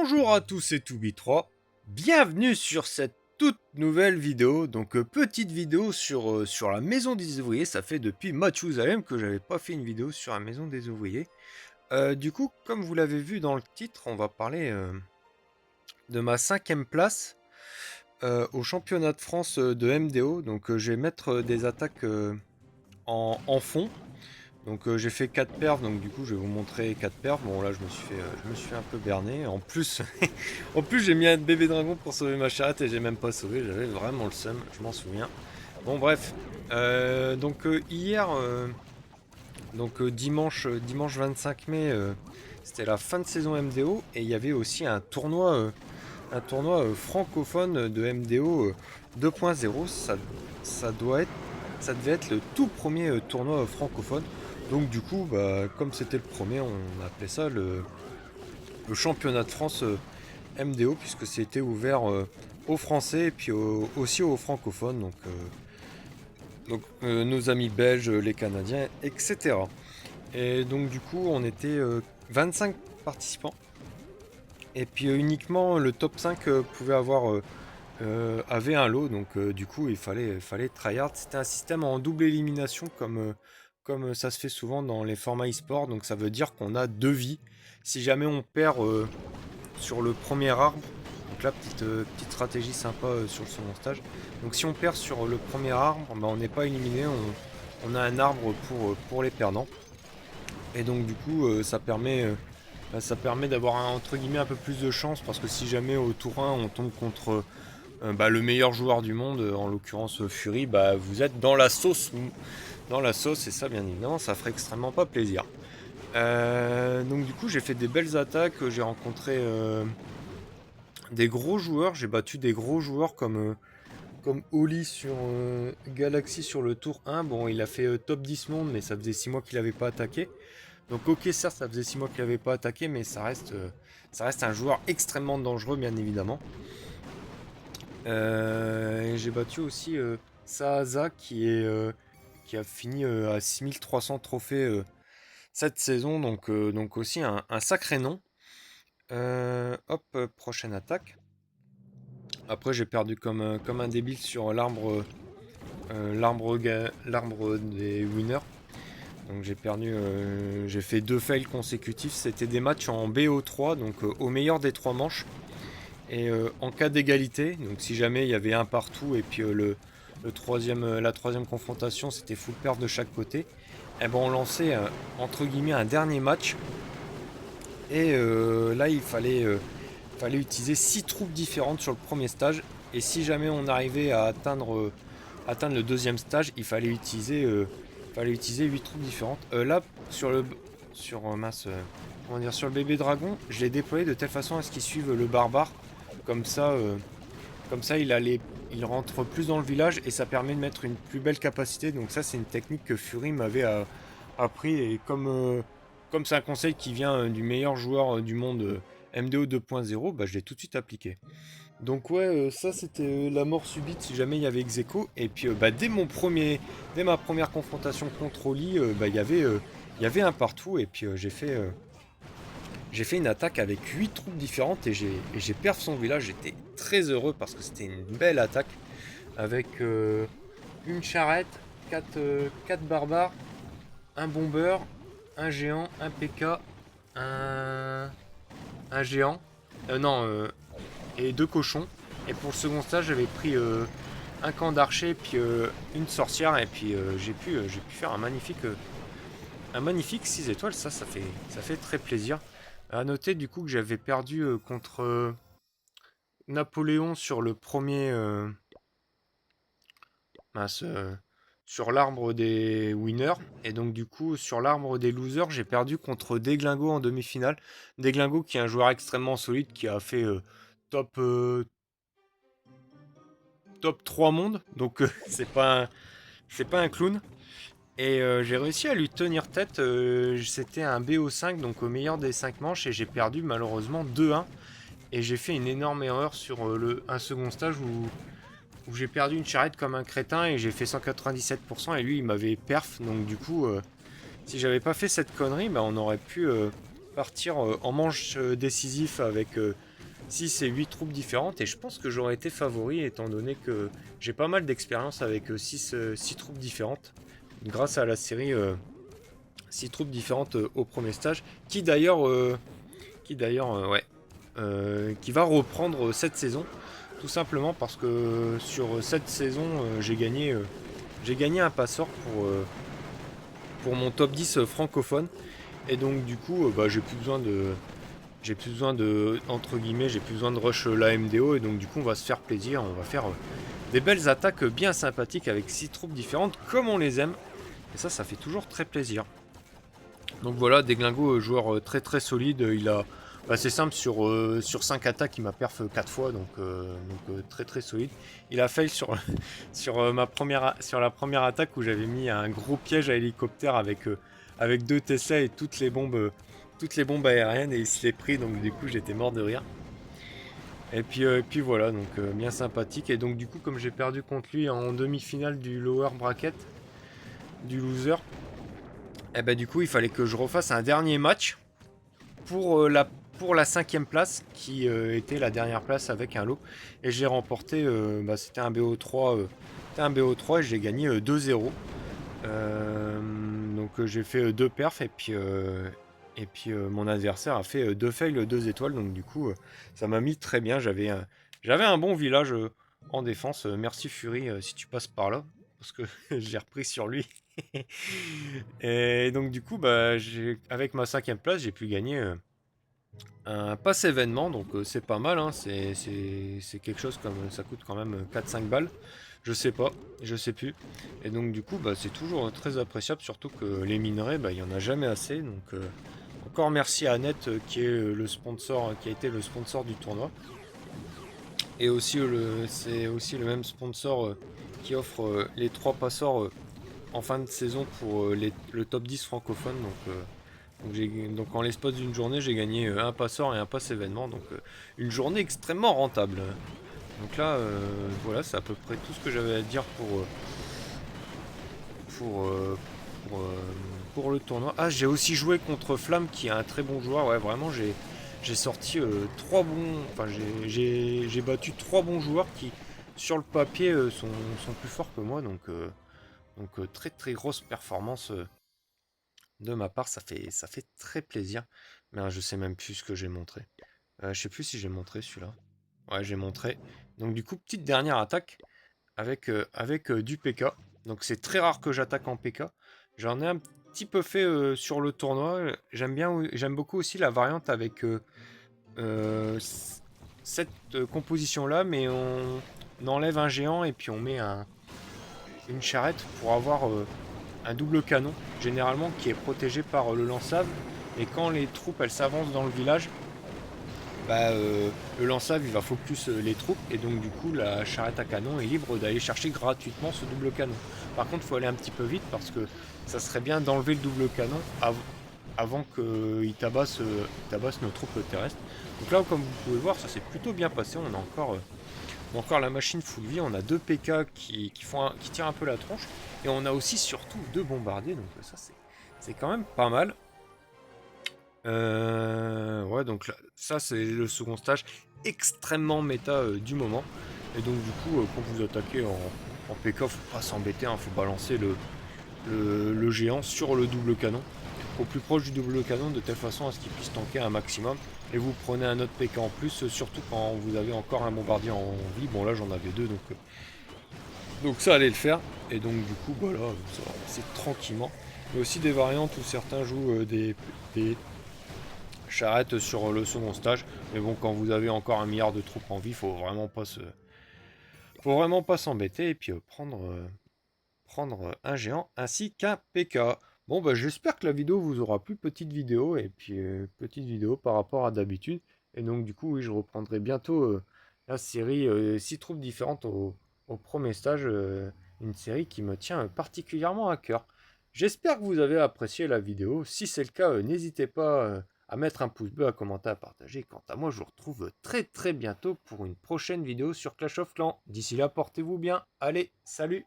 Bonjour à tous, c'est Toubi3. Bienvenue sur cette toute nouvelle vidéo. Donc petite vidéo sur la maison des ouvriers. Ça fait depuis Mathusalem que j'avais pas fait une vidéo sur la maison des ouvriers. Du coup, comme vous l'avez vu dans le titre, on va parler de ma 5e place au championnat de France de MDO. Donc je vais mettre des attaques en fond. Donc j'ai fait 4 perfs, donc du coup je vais vous montrer 4 perfs. Bon là je me suis fait un peu berné. En plus, en plus j'ai mis un bébé dragon pour sauver ma charrette et j'ai même pas sauvé, j'avais vraiment le seum, je m'en souviens. Bon bref, hier, dimanche 25 mai, c'était la fin de saison MDO et il y avait aussi un tournoi francophone de MDO 2.0. Ça devait être le tout premier tournoi francophone. Donc du coup, comme c'était le premier, on appelait ça le championnat de France MDO, puisque c'était ouvert aux Français et puis aussi aux francophones, nos amis belges, les Canadiens, etc. Et donc du coup, on était 25 participants. Et puis uniquement le top 5 avait un lot, donc du coup il fallait tryhard. C'était un système en double élimination comme ça se fait souvent dans les formats e-sport, donc ça veut dire qu'on a 2 vies. Si jamais on perd sur le premier arbre, donc là petite stratégie sympa sur le second stage. Donc si on perd sur le premier arbre, on n'est pas éliminé, on a un arbre pour les perdants. Et donc du coup ça permet d'avoir entre guillemets un peu plus de chance, parce que si jamais au tour 1 on tombe contre le meilleur joueur du monde, en l'occurrence Fury, vous êtes dans la sauce, et ça bien évidemment ça ferait extrêmement pas plaisir. Donc du coup j'ai fait des belles attaques, j'ai rencontré des gros joueurs, j'ai battu des gros joueurs comme Oli sur Galaxy sur le tour 1. Bon, il a fait top 10 monde, mais ça faisait 6 mois qu'il n'avait pas attaqué. Donc ok, certes ça faisait 6 mois qu'il n'avait pas attaqué, mais ça reste un joueur extrêmement dangereux bien évidemment. Et j'ai battu aussi Saaza qui a fini à 6300 trophées cette saison, donc aussi un sacré nom. Prochaine attaque. Après j'ai perdu comme un débile sur l'arbre des winners. Donc j'ai fait 2 fails consécutifs. C'était des matchs en BO3, donc au meilleur des 3 manches. Et en cas d'égalité, donc si jamais il y avait un partout et puis la troisième confrontation c'était full perte de chaque côté, et on lançait entre guillemets un dernier match. Et là fallait utiliser 6 troupes différentes sur le premier stage. Et si jamais on arrivait à atteindre le deuxième stage, il fallait utiliser 8 troupes différentes. Là sur le sur mince comment dire, sur le bébé dragon, je l'ai déployé de telle façon à ce qu'il suive le barbare. Comme ça, il rentre plus dans le village et ça permet de mettre une plus belle capacité. Donc ça, c'est une technique que Fury m'avait appris. Et comme c'est un conseil qui vient du meilleur joueur du monde MDO 2.0, je l'ai tout de suite appliqué. Donc ouais, ça c'était la mort subite si jamais il y avait ex-aequo. Et puis dès ma première confrontation contre Oli, il y avait un partout. Et puis j'ai fait une attaque avec 8 troupes différentes et j'ai perf son village. J'étais très heureux parce que c'était une belle attaque avec une charrette, 4 barbares, un bomber, un géant, un PK, un géant, et 2 cochons. Et pour le second stage, j'avais pris un camp d'archers, puis une sorcière, et puis j'ai pu faire un magnifique 6 étoiles. Ça fait très plaisir. À noter du coup que j'avais perdu contre Napoléon sur le premier mince, sur l'arbre des winners, et donc du coup sur l'arbre des losers j'ai perdu contre Deglingo en demi-finale. Deglingo qui est un joueur extrêmement solide qui a fait top top 3 mondes, donc c'est pas un clown. Et j'ai réussi à lui tenir tête. C'était un BO5, donc au meilleur des 5 manches, et j'ai perdu malheureusement 2-1. Et j'ai fait une énorme erreur sur un second stage où j'ai perdu une charrette comme un crétin et j'ai fait 197%, et lui il m'avait perf. Donc du coup, si j'avais pas fait cette connerie, on aurait pu partir en manche décisif avec 6 et 8 troupes différentes. Et je pense que j'aurais été favori étant donné que j'ai pas mal d'expérience avec 6 troupes différentes. Grâce à la série 6 troupes différentes au premier stage. Ouais, qui va reprendre cette saison. Tout simplement parce que sur cette saison, j'ai gagné un passeur pour mon top 10 francophone. Et donc du coup, bah, j'ai plus besoin de, entre guillemets, j'ai plus besoin de rush la MDO. Et donc du coup, on va se faire plaisir. On va faire des belles attaques bien sympathiques avec 6 troupes différentes comme on les aime. Et ça fait toujours très plaisir. Donc voilà, Deglingo, joueur très très solide. Bah, c'est simple, sur 5 attaques, il m'a perf 4 fois, donc très très solide. Il a fail sur la première attaque où j'avais mis un gros piège à hélicoptère avec 2 Tesla et toutes les bombes aériennes, et il se l'est pris, donc du coup j'étais mort de rire. Et puis voilà, donc bien sympathique. Et donc du coup, comme j'ai perdu contre lui en demi-finale du lower bracket, du loser, et bah du coup il fallait que je refasse un dernier match pour la 5ème place qui était la dernière place avec un lot. Et j'ai remporté, bah, c'était un BO3, et j'ai gagné 2-0. Donc j'ai fait 2 perfs et puis mon adversaire a fait 2 fails 2 étoiles. Donc du coup ça m'a mis très bien. J'avais un bon village en défense. Merci Fury si tu passes par là. Parce que j'ai repris sur lui. Et donc du coup, bah, avec ma 5ème place, j'ai pu gagner un pass événement. Donc c'est pas mal, hein. C'est quelque chose comme ça coûte quand même 4-5 balles. Je sais pas, je sais plus. Et donc du coup, bah, c'est toujours très appréciable, surtout que les minerais, bah, il y en a jamais assez. Donc encore merci à Annette qui est le sponsor, qui a été le sponsor du tournoi. Et aussi c'est aussi le même sponsor qui offre les 3 passeurs en fin de saison pour le top 10 francophone. Donc en l'espace d'une journée, j'ai gagné un passeur et un pass événement. Donc une journée extrêmement rentable. Donc là, voilà, c'est à peu près tout ce que j'avais à dire pour, euh, pour, euh, pour le tournoi. Ah, j'ai aussi joué contre Flamme qui est un très bon joueur. Ouais, vraiment, j'ai sorti 3 bons. Enfin, j'ai battu 3 bons joueurs qui, sur le papier, sont plus forts que moi. Donc très très grosse performance de ma part. Ça fait très plaisir. Mais je sais même plus ce que j'ai montré. Je sais plus si j'ai montré celui-là. Ouais, j'ai montré. Donc du coup, petite dernière attaque avec du PK. Donc c'est très rare que j'attaque en PK. J'en ai un petit peu fait sur le tournoi. J'aime beaucoup aussi la variante avec euh, cette composition-là, mais on enlève un géant et puis on met une charrette pour avoir un double canon, généralement qui est protégé par le lance-lave. Et quand les troupes elles s'avancent dans le village, bah, le lance-lave il va focus les troupes et donc du coup la charrette à canon est libre d'aller chercher gratuitement ce double canon. Par contre il faut aller un petit peu vite parce que ça serait bien d'enlever le double canon avant qu'il tabasse nos troupes terrestres. Donc là comme vous pouvez voir ça s'est plutôt bien passé, on a encore la machine full vie, on a 2 PK qui tirent un peu la tronche et on a aussi surtout 2 bombardiers, donc ça c'est quand même pas mal. Ouais, donc là, ça c'est le second stage extrêmement méta du moment. Et donc du coup, quand vous attaquez en PK, faut pas s'embêter, hein, faut balancer le géant sur le double canon, au plus proche du double canon, de telle façon à ce qu'il puisse tanker un maximum. Et vous prenez un autre PK en plus, surtout quand vous avez encore un bombardier en vie. Bon là j'en avais 2, donc ça allait le faire. Et donc du coup, bah là, c'est tranquillement. Il y a aussi des variantes où certains jouent des charrette sur le second stage. Mais bon, quand vous avez encore un milliard de troupes en vie, faut vraiment pas s'embêter et puis prendre un géant ainsi qu'un PK. Bon, bah, j'espère que la vidéo vous aura plu, petite vidéo, et puis petite vidéo par rapport à d'habitude. Et donc, du coup, oui, je reprendrai bientôt la série 6 troupes différentes au premier stage, une série qui me tient particulièrement à cœur. J'espère que vous avez apprécié la vidéo. Si c'est le cas, n'hésitez pas à mettre un pouce bleu, à commenter, à partager. Quant à moi, je vous retrouve très très bientôt pour une prochaine vidéo sur Clash of Clans. D'ici là, portez-vous bien. Allez, salut!